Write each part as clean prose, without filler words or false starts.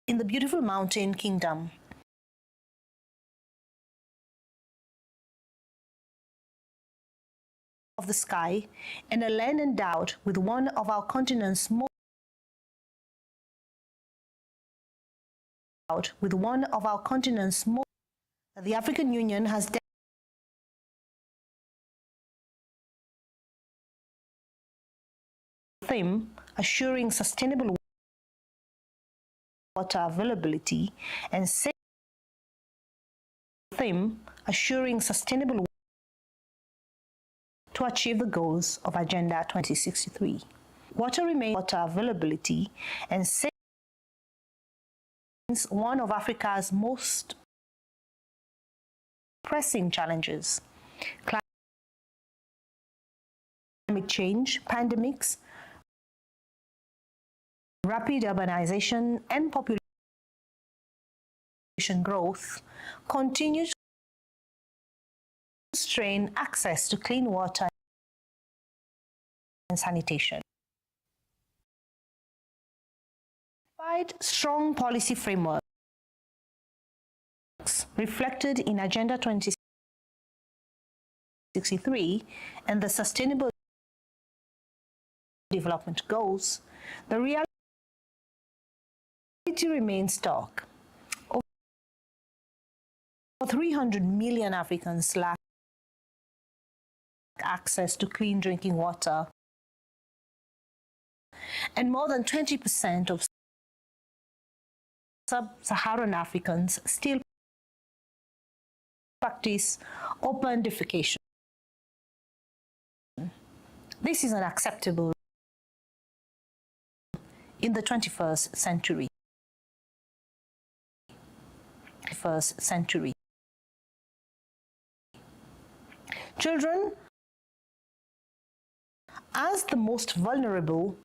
in the beautiful mountain kingdom of the sky, and a land endowed with one of our continent's most the African Union has theme assuring sustainable water availability and theme assuring sustainable to achieve the goals of Agenda 2063. Water remains water availability and one of Africa's most pressing challenges. Climate change, pandemics, rapid urbanization, and population growth continue to strain access to clean water and sanitation. Despite strong policy frameworks reflected in Agenda 2063 and the Sustainable Development Goals, the reality remains stark. Over 300 million Africans lack access to clean drinking water, and more than 20% of sub-Saharan Africans still practice open defecation. This is unacceptable in the 21st century. Children, as the most vulnerable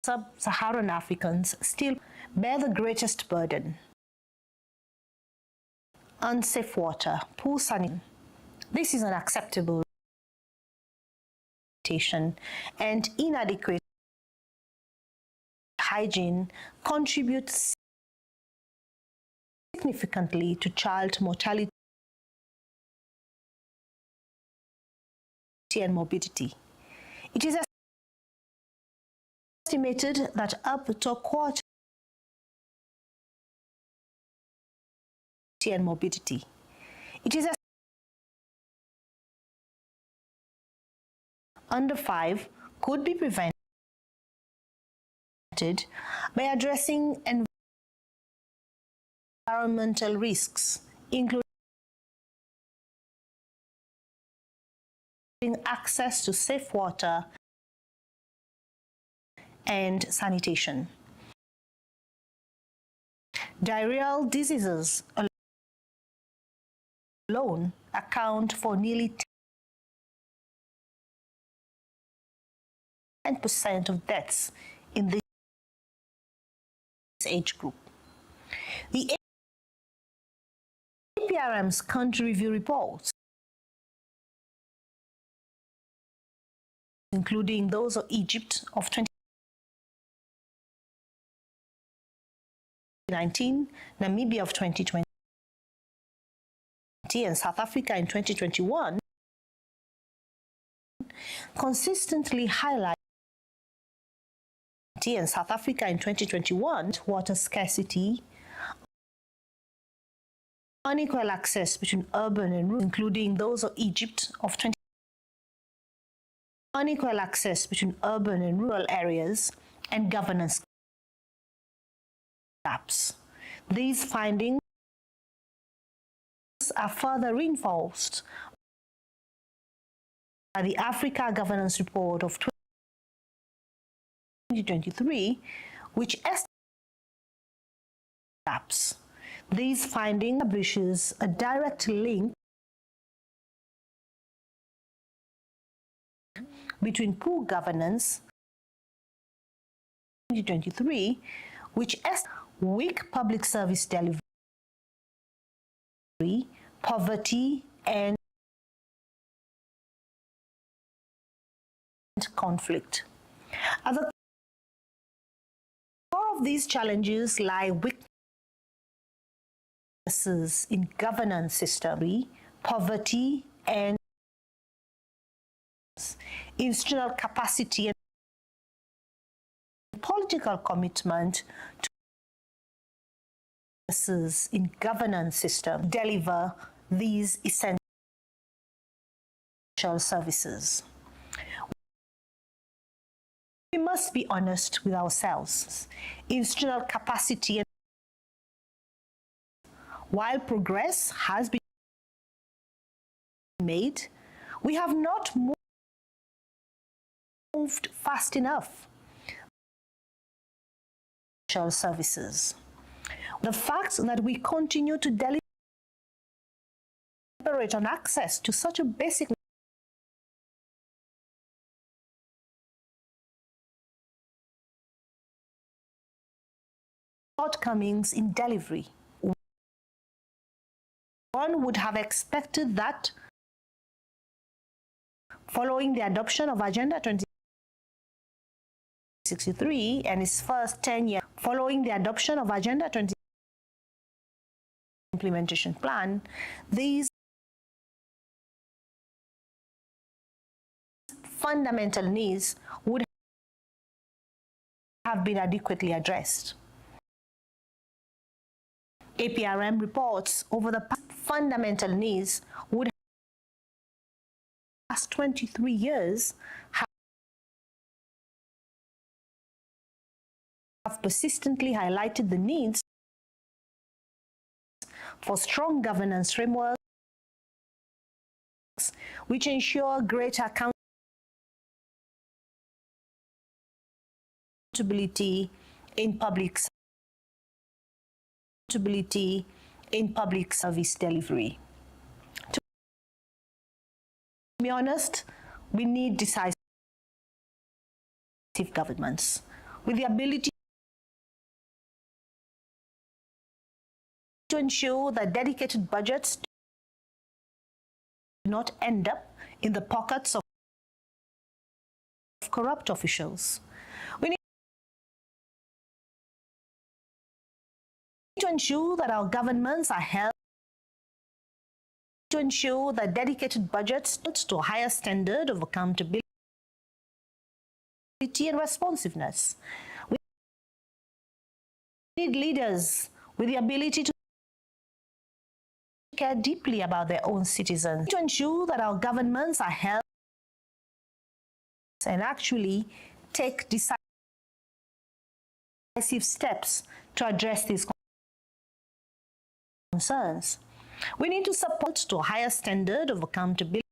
sub-Saharan Africans, still bear the greatest burden. Unsafe water, poor sanitation. This is unacceptable, and inadequate hygiene contributes significantly to child mortality and morbidity. It is estimated that up to a quarter and morbidity. It is under 5 could be prevented by addressing environmental risks, including access to safe water and sanitation. Diarrheal diseases alone account for nearly 10% of deaths in this age group. The APRM's country review reports, including those of Egypt of 2019, Namibia of 2020, and South Africa in 2021, consistently highlight water scarcity, unequal access between urban and rural, including those of Egypt of 2020, unequal access between urban and rural areas, and governance gaps. These findings are further reinforced by the Africa Governance Report of 2023, which estimates gaps. These findings establishes a direct link between poor governance 2023, which estimates weak public service delivery, poverty, and conflict. At the core of these challenges lie weaknesses in governance system, poverty, and institutional capacity and political commitment to in governance system deliver these essential services. We must be honest with ourselves. Institutional capacity, while progress has been made, we have not moved fast enough. Services. The fact that we continue to deliberate on access to such a basic shortcomings in delivery. One would have expected that following the adoption of Agenda 2063 and its first 10-year, following the adoption of Agenda 2063 implementation plan, these fundamental needs would have been adequately addressed. APRM reports over the past fundamental needs would past 23 years have persistently highlighted the needs for strong governance frameworks which ensure greater accountability in public service delivery. To be honest, we need decisive governments with the ability to ensure that dedicated budgets do not end up in the pockets of corrupt officials. We need to ensure that our governments are held to ensure that dedicated budgets to a higher standard of accountability and responsiveness. We need leaders with the ability to care deeply about their own citizens, to ensure that our governments are held and actually take decisive steps to address these concerns. We need to support to a higher standard of accountability,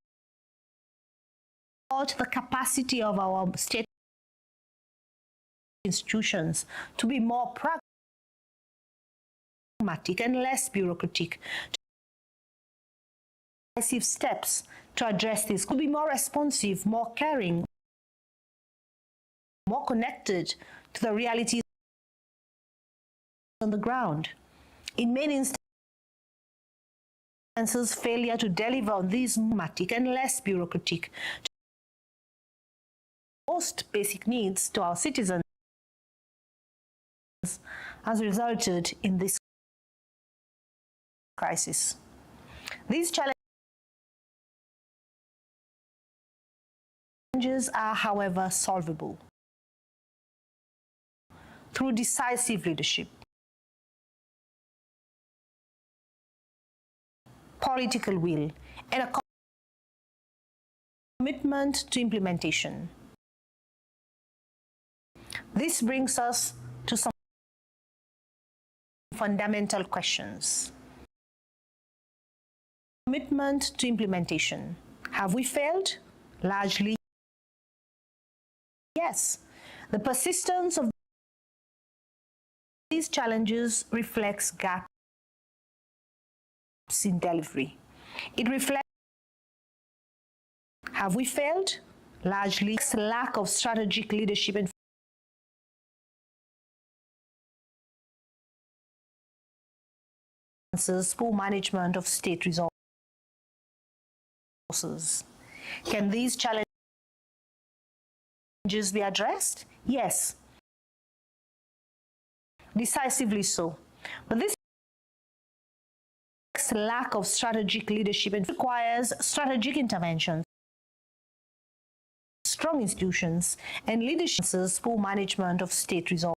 support the capacity of our state institutions to be more pragmatic and less bureaucratic, decisive steps to address this, could be more responsive, more caring, more connected to the realities on the ground. In many instances, failure to deliver on these pragmatic and less bureaucratic, most basic needs to our citizens has resulted in this crisis. These challenges are, however, solvable through decisive leadership, political will, and a commitment to implementation. This brings us to some fundamental questions. Commitment to implementation. Have we failed? Largely, yes. The persistence of these challenges reflects gaps in delivery. It reflects, have we failed? Largely, lack of strategic leadership and poor management of state resources. Can these challenges be addressed? Yes. decisively so. But this lack of strategic leadership requires strategic interventions, strong institutions, and leadership for management of state resources.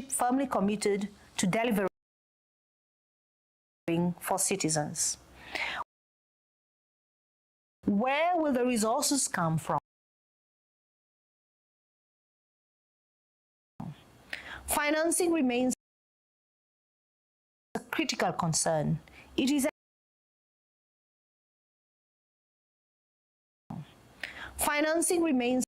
Firmly committed to delivering for citizens. Where will the resources come from? Financing remains a critical concern. It is Financing remains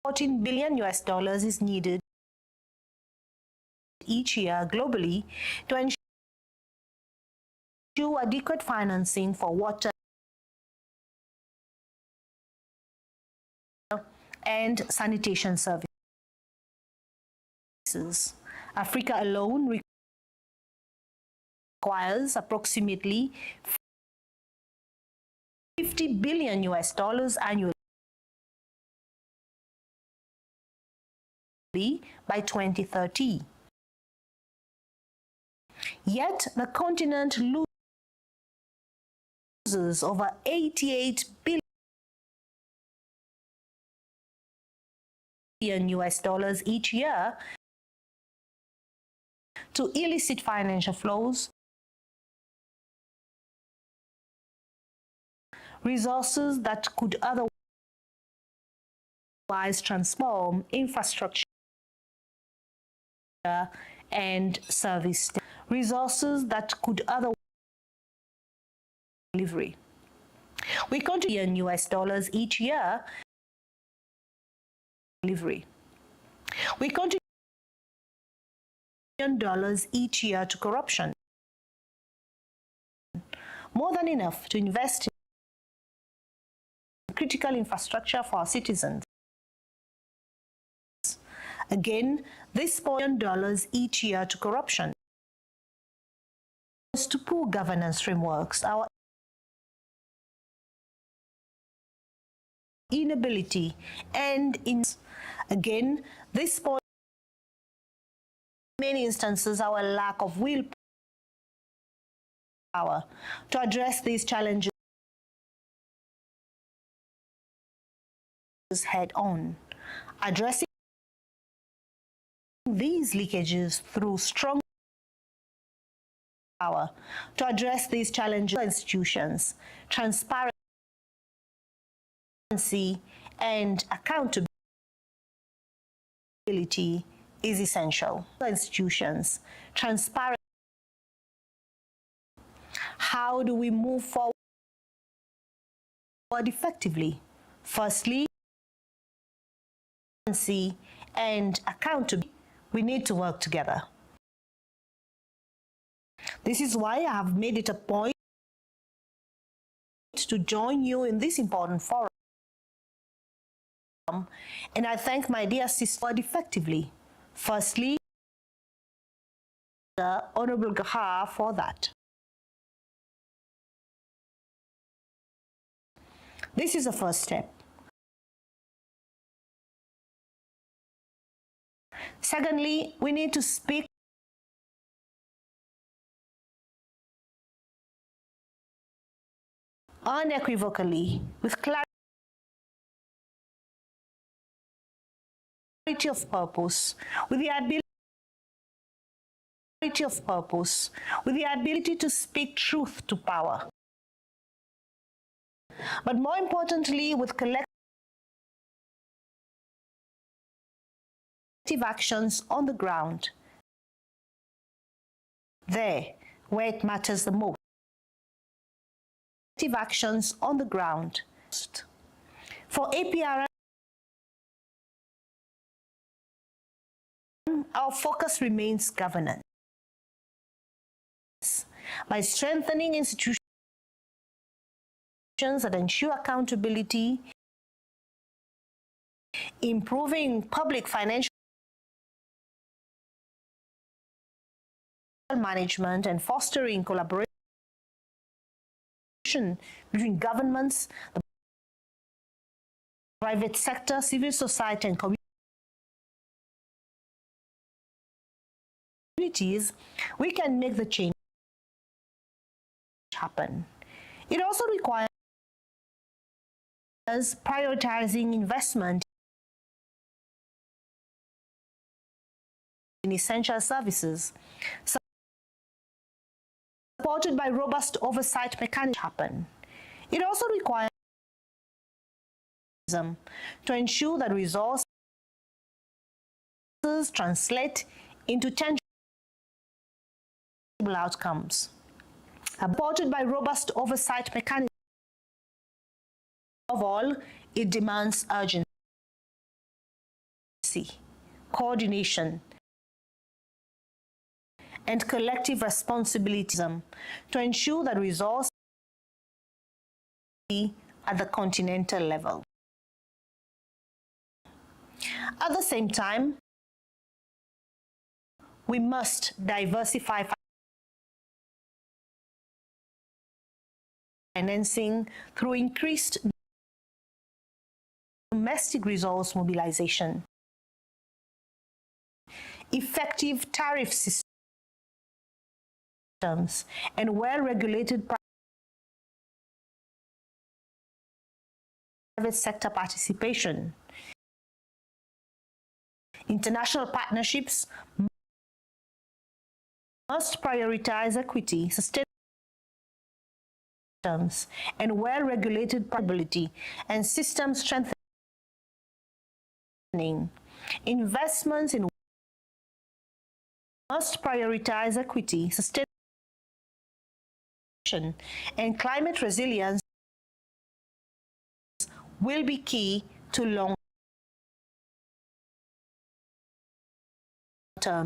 $14 billion is needed each year globally to ensure adequate financing for water and sanitation services. Africa alone requires approximately $50 billion annually by 2030. Yet the continent loses over $88 billion each year to illicit financial flows, resources that could otherwise transform infrastructure and service, resources that could otherwise delivery. We contribute $1 each year delivery. We contribute $1 each year to corruption, more than enough to invest in critical infrastructure for our citizens. Again, this $1 billion each year to corruption, to poor governance frameworks, our inability, and again, this point, in many instances, our lack of willpower to address these challenges head on. Addressing these leakages through strong power to address these challenges, institutions, transparency and accountability is essential. Institutions, transparency. How do we move forward effectively? Firstly, transparency and accountability. We need to work together. This is why I have made it a point to join you in this important forum. And I thank my dear sister effectively. Firstly, the Honorable Gahar for that. This is the first step. Secondly, we need to speak unequivocally with clarity of purpose, with the ability to speak truth to power. But more importantly, with collective actions on the ground, there where it matters the most. Collective actions on the ground. For APRM, our focus remains governance. By strengthening institutions that ensure accountability, improving public financial management, and fostering collaboration between governments, the private sector, civil society, and communities, we can make the change happen. It also requires prioritizing investment in essential services, supported by robust oversight mechanisms happen. It also requires to ensure that resources translate into tangible outcomes. Supported by robust oversight mechanisms. Above all, it demands urgency, coordination, and collective responsibility to ensure that resources at the continental level. At the same time, we must diversify financing through increased domestic resource mobilization, effective tariff systems, and well-regulated private sector participation. International partnerships must prioritize equity, sustainability, and well-regulated profitability and system strengthening. Investments in must prioritize equity, sustainability, and climate resilience will be key to long-term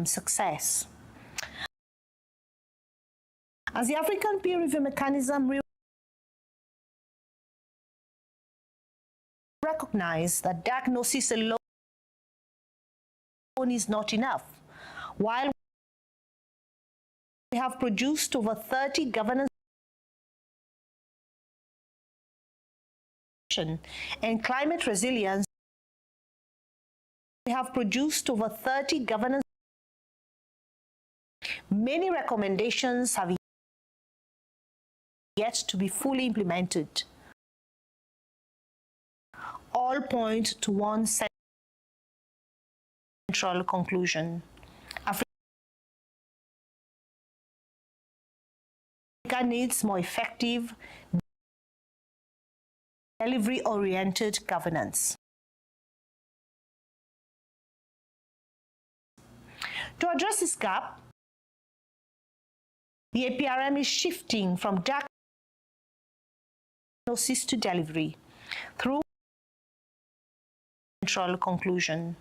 success. As the African peer review mechanism recognize that diagnosis alone is not enough. While we have produced over 30 governance and climate resilience, we have produced over 30 governance. Many recommendations have yet to be fully implemented. All point to one central conclusion. Africa needs more effective, delivery-oriented governance. To address this gap, the APRM is shifting from diagnosis to delivery through central conclusion.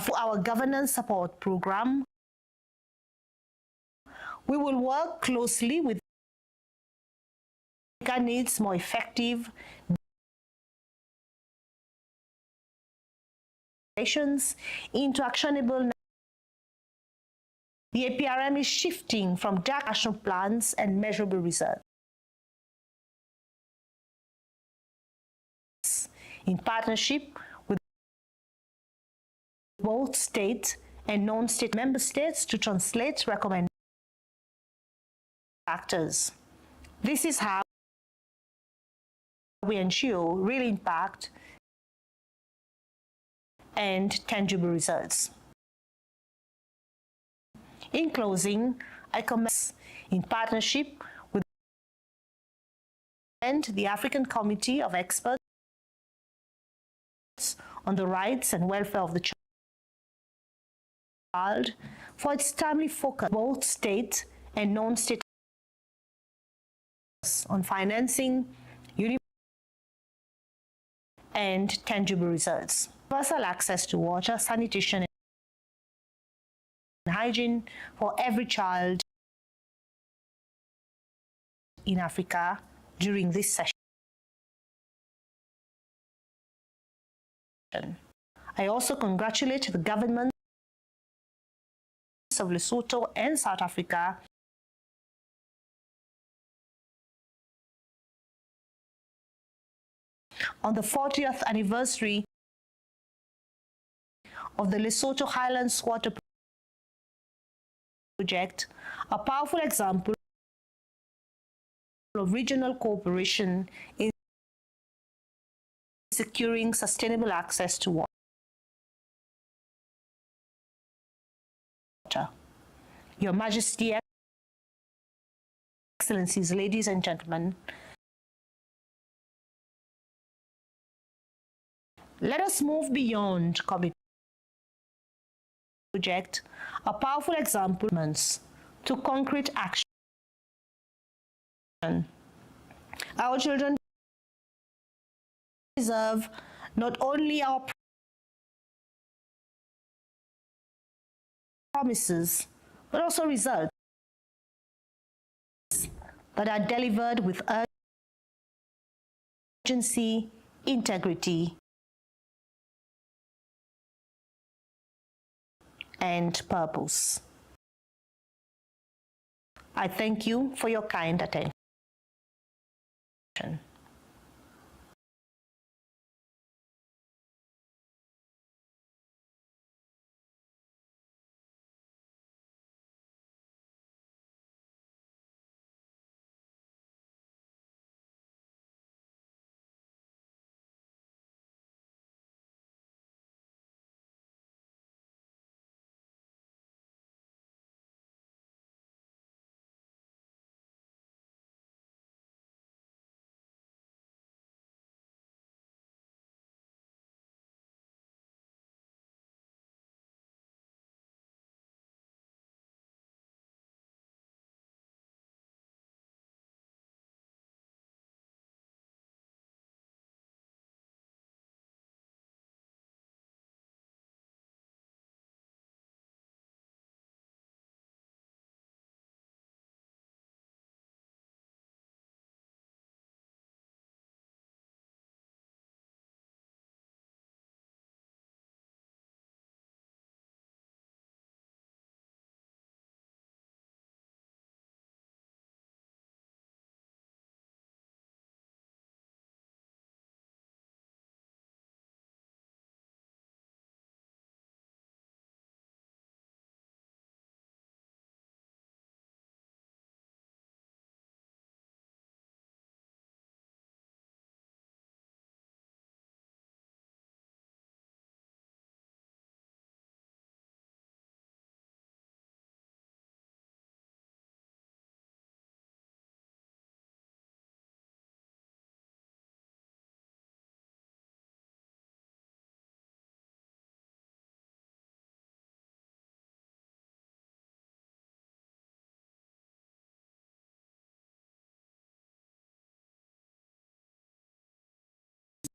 For our governance support program, we will work closely with Africa needs more effective into actionable. The APRM is shifting from dark action plans and measurable results. In partnership with both state and non-state member states to translate recommended factors. This is how we ensure real impact and tangible results. In closing, I commend in partnership with the African Committee of Experts on the Rights and Welfare of the Child for its timely focus both state and non-state on financing and tangible results. Universal access to water, sanitation, and hygiene for every child in Africa during this session. I also congratulate the governments of Lesotho and South Africa on the 40th anniversary of the Lesotho Highlands Water Project, a powerful example of regional cooperation in securing sustainable access to water. Your Majesty, Excellencies, ladies and gentlemen, let us move beyond commitment project, a powerful example to concrete action. Our children deserve not only our promises, but also results that are delivered with urgency, integrity, and purpose. I thank you for your kind attention.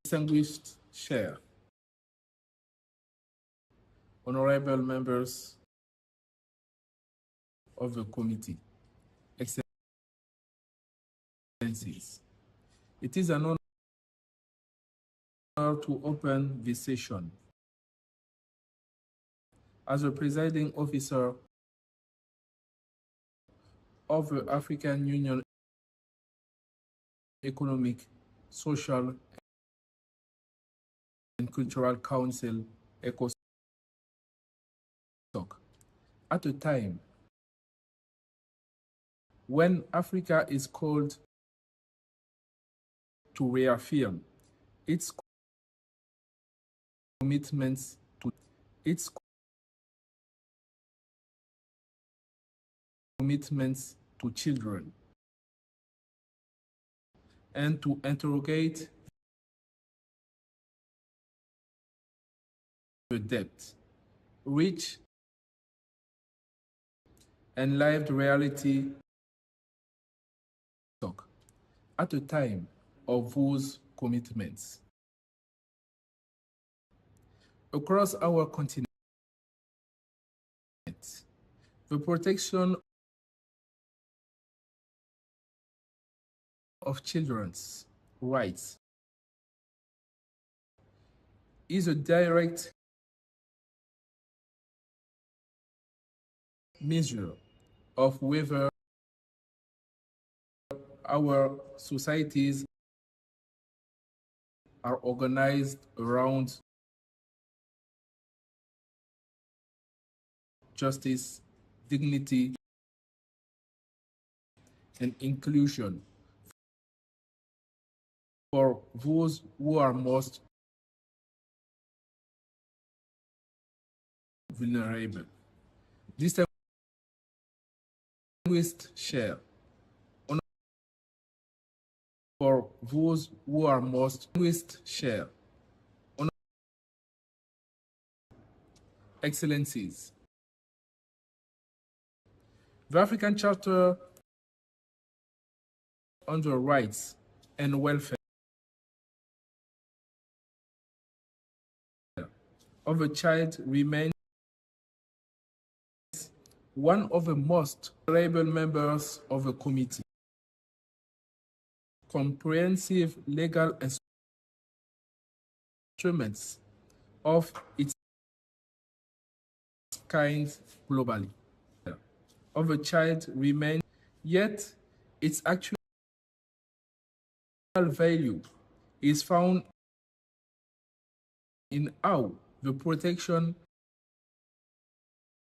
Distinguished Chair, honorable members of the committee, excellencies, it is an honor to open this session. As the presiding officer of the African Union Economic, Social, and Cultural Council, ECOSOC, at a time when Africa is called to reaffirm its commitments to children, and to interrogate the depth, rich, and lived reality at a time of those commitments. Across our continent, the protection of children's rights is a direct measure of whether our societies are organized around justice, dignity, and inclusion for those who are most vulnerable. Distinguished share honor for those who are most distinguished share honor excellencies. The African Charter on the rights and welfare of a child remains one of the most valuable members of the committee. Comprehensive legal instruments of its kind globally of a child remains, yet its actual value is found in how the protection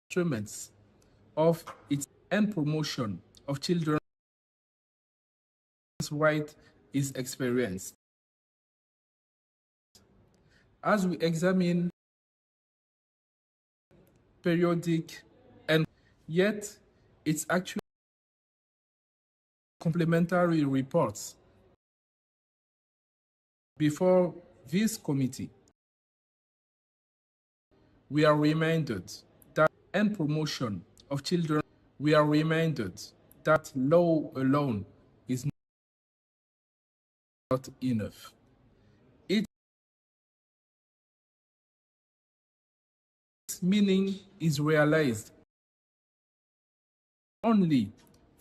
instruments of its and promotion of children's rights is experienced. As we examine periodic and yet its actual complementary reports before this committee, we are reminded that and promotion of children, we are reminded that law alone is not enough. Its meaning is realized only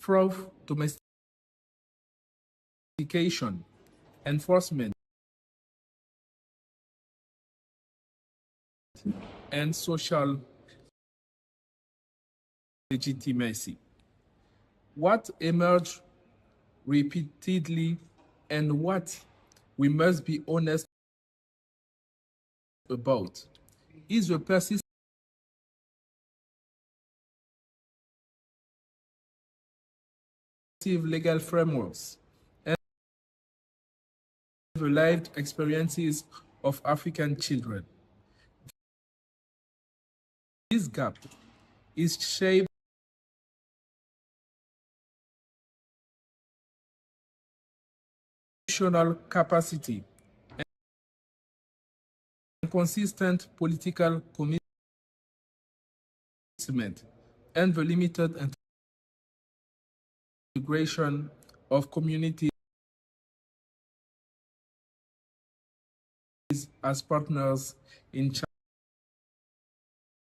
through domestication, enforcement, and social legitimacy. What emerged repeatedly and what we must be honest about is the persistent legal frameworks and the lived experiences of African children. This gap is shaped by institutional capacity and consistent political commitment and the limited integration of communities as partners in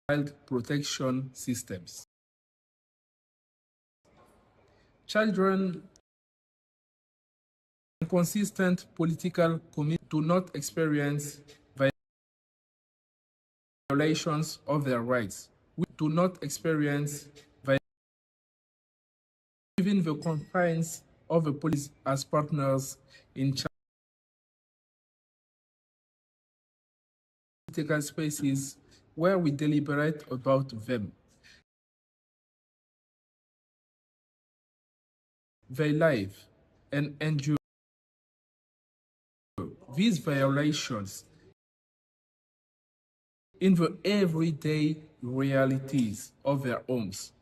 child protection systems. Children and consistent political commitment do not experience violations of their rights. We do not experience within the confines of the police as partners in political spaces where we deliberate about them. They live and endure these violations in the everyday realities of their homes,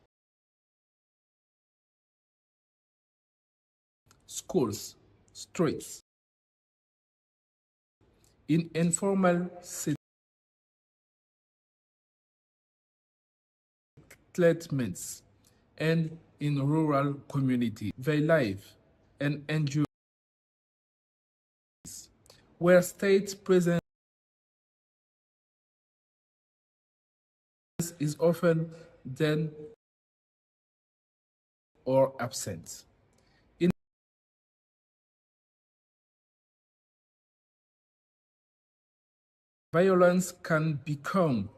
schools, streets, in informal settlements, and in rural communities. They live and endure where state presence is often then or absent. Violence can become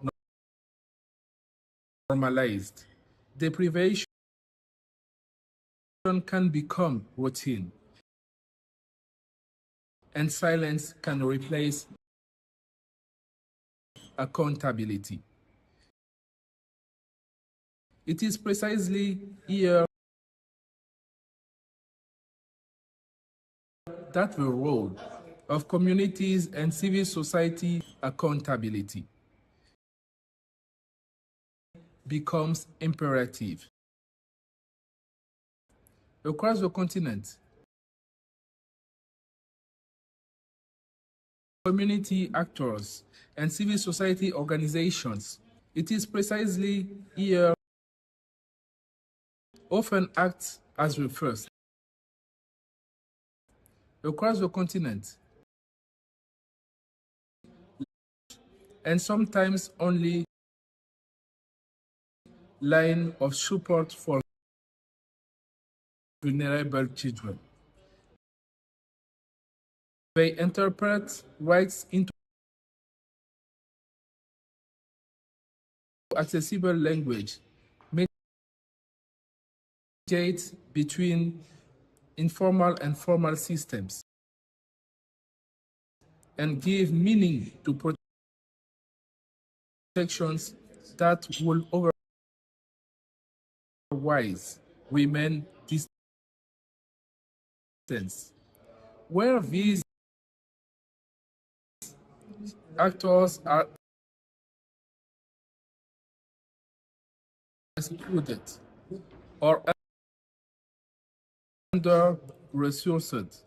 normalized. Deprivation can become routine. and silence can replace accountability. It is precisely here that the role of communities and civil society accountability becomes imperative. Across the continent, community actors and civil society organizations, it is precisely here often act as the first. Across the continent, and sometimes only line of support for vulnerable children. They interpret rights into accessible language, mediate between informal and formal systems, and give meaning to protections that will otherwise remain distant. Where these actors are excluded or under-resourced,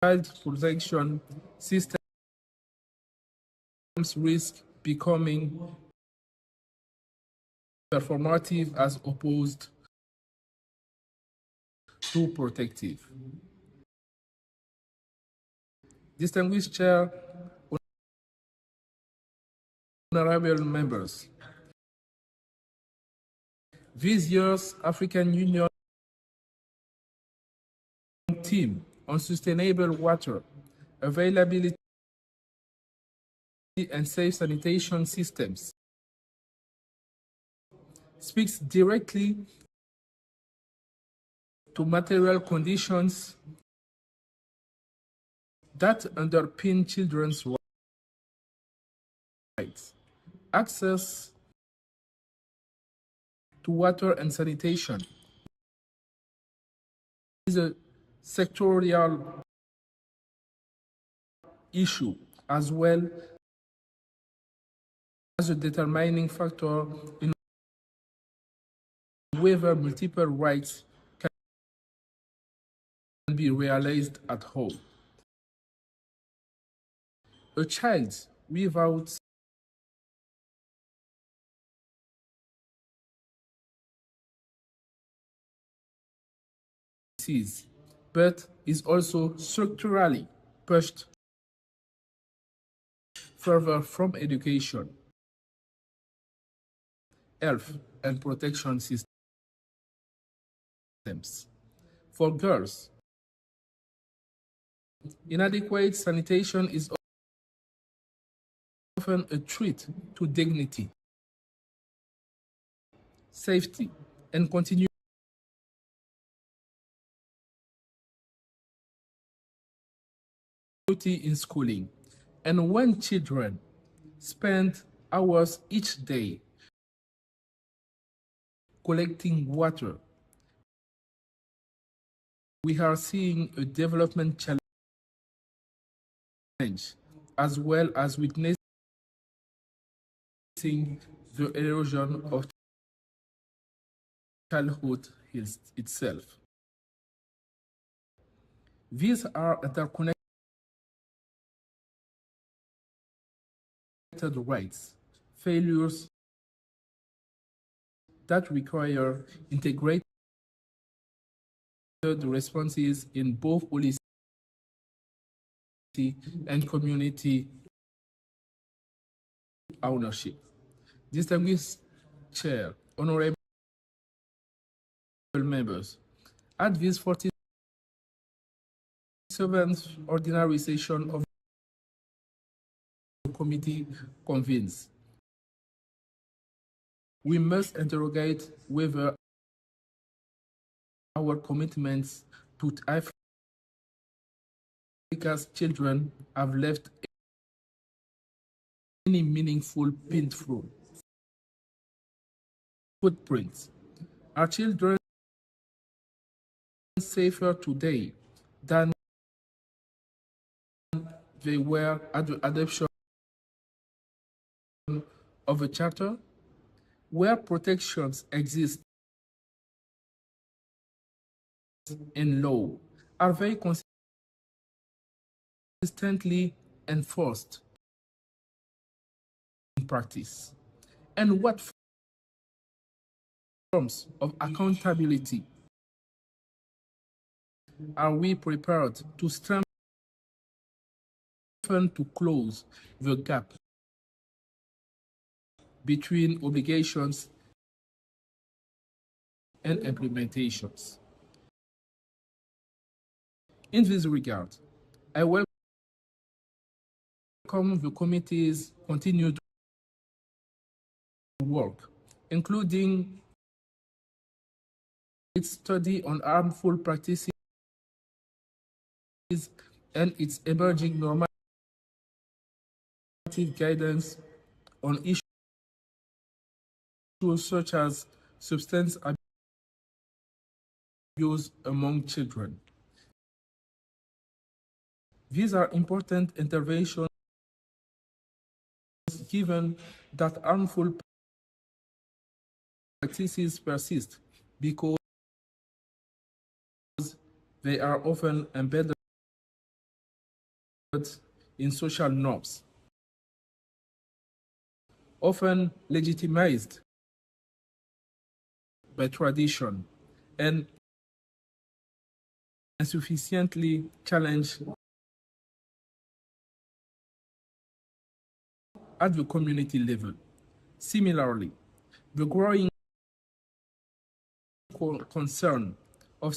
child protection systems risk becoming performative as opposed to protective. Distinguished Chair, honorable members, this year's African Union team on sustainable water availability and safe sanitation systems speaks directly to material conditions that underpin children's rights. Access to water and sanitation is a sectorial issue as well as a determining factor in whether multiple rights can be realized at home. A child without disease, but is also structurally pushed further from education, health, and protection systems. For girls, inadequate sanitation is often a threat to dignity, safety, and continuity in schooling. And when children spend hours each day collecting water, we are seeing a development challenge as well as witnessing the erosion of childhood itself. These are interconnected rights, failures that require integrated responses in both policy and community ownership. Distinguished Chair, honorable members, at this 47th ordinary session of the committee convenes, we must interrogate whether our commitments to Africa's children have left any meaningful painful footprints. Are children safer today than they were at the adoption of a charter? Where protections exist in law, are they consistently enforced in practice? And what forms of accountability are we prepared to strengthen to close the gap between obligations and implementations? In this regard, I welcome the committee's continued work, including its study on harmful practices and its emerging normative guidance on issues such as substance abuse among children. These are important interventions given that harmful practices persist because they are often embedded in social norms, often legitimized by tradition, and insufficiently challenged at the community level. Similarly, the growing concern of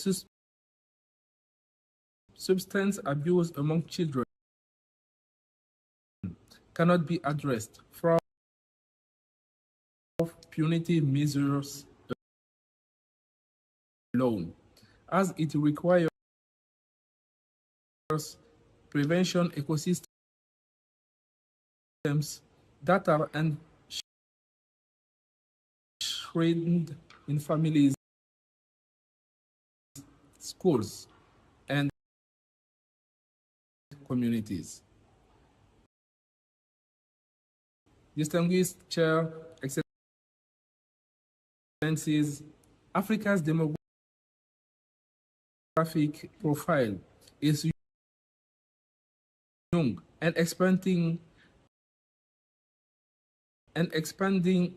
substance abuse among children cannot be addressed from punitive measures alone, as it requires prevention ecosystems that are enshrined in families, schools, and communities. Distinguished Chair, Excellencies, Africa's demographic profile is young and expanding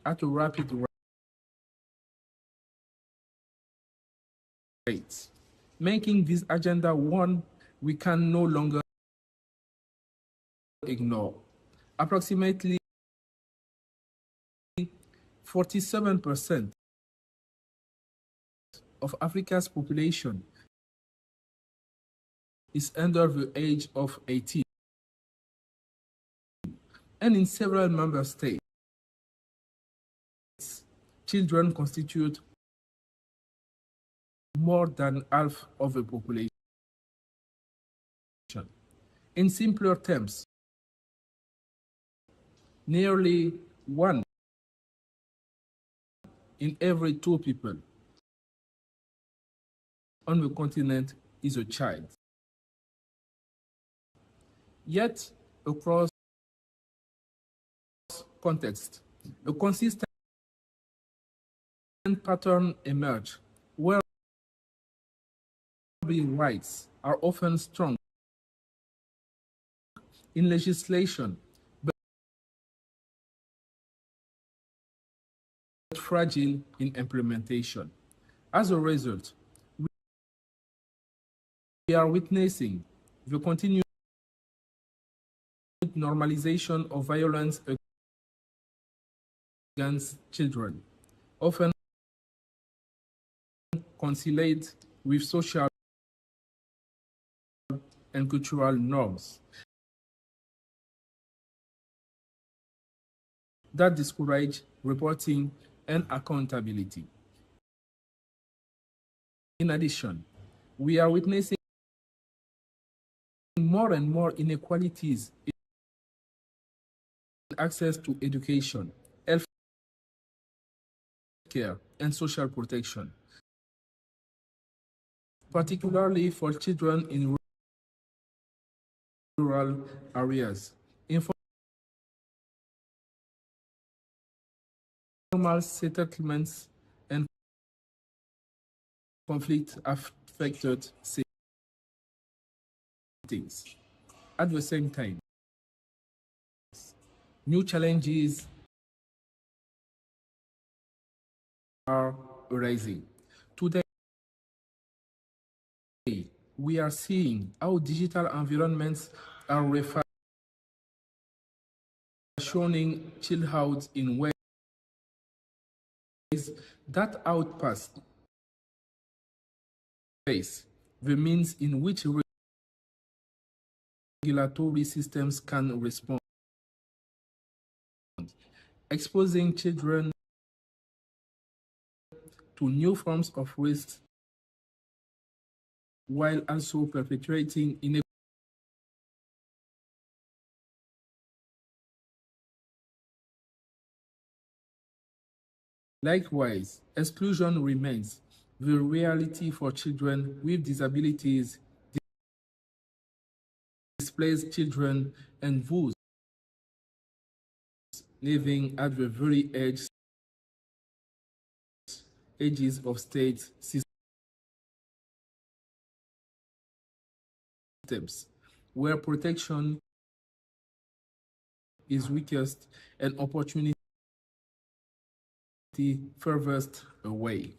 at a rapid rate, making this agenda one we can no longer ignore. Approximately 47% of Africa's population is under the age of 18, and in several member states, children constitute more than half of the population. In simpler terms, nearly 1 in every 2 people on the continent is a child. Yet, across context, a consistent pattern emerges where rights are often strong in legislation but fragile in implementation. As a result, we are witnessing the continued normalization of violence against children, often conciliate with social and cultural norms that discourage reporting and accountability. In addition, we are witnessing more more and more inequalities in access to education, health care, and social protection, particularly for children in rural areas. Informal settlements and conflict-affected settings. At the same time, new challenges are arising. Today, we are seeing how digital environments are refashioning childhood in ways that outpass the means in which regulatory systems can respond, exposing children to new forms of risk while also perpetuating inequality. Likewise, exclusion remains the reality for children with disabilities, displaced children, and those living at the very edges of state systems, where protection is weakest and opportunity furthest away.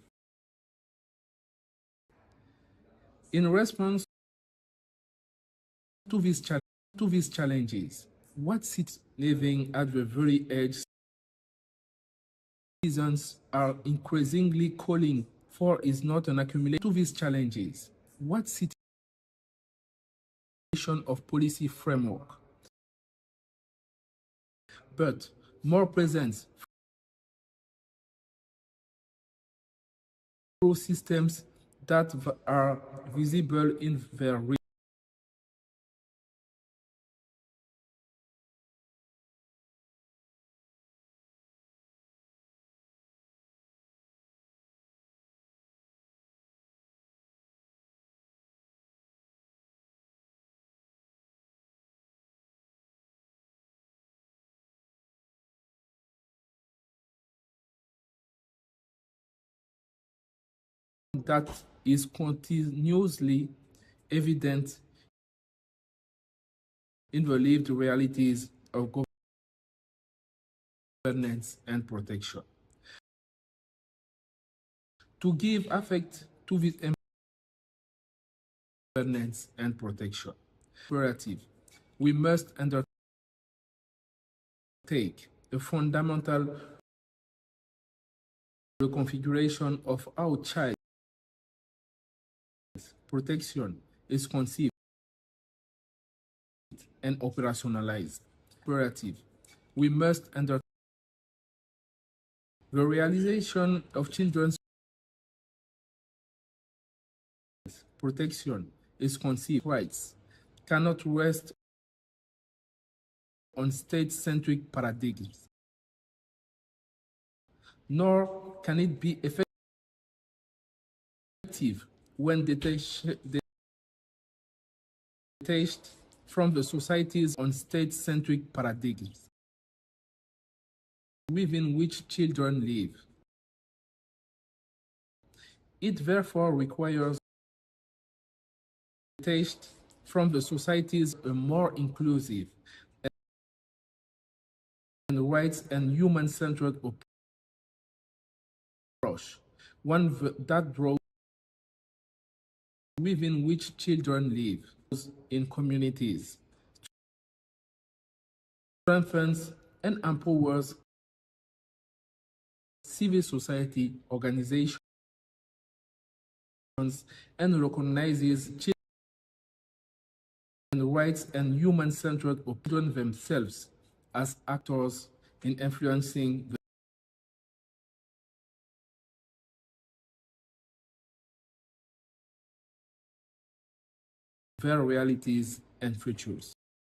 In response to these challenges, what sits living at the very edge citizens are increasingly calling for is not an accumulation to these challenges. What situation of policy framework, but more presence through systems that are visible in their reach. That is continuously evident in the lived realities of governance and protection. To give effect to this governance and protection imperative, we must undertake a fundamental reconfiguration of how child protection is conceived and operationalized. Imperative, we must undertake the realization of children's protection is conceived rights cannot rest on state-centric paradigms, nor can it be effective when detached from the societies on state-centric paradigms within which children live. It therefore requires detached from the societies a more inclusive and rights and human-centered approach, one that draws within which children live in communities, strengthens and empowers civil society organizations and recognizes children's rights and human-centered children themselves as actors in influencing their realities and futures.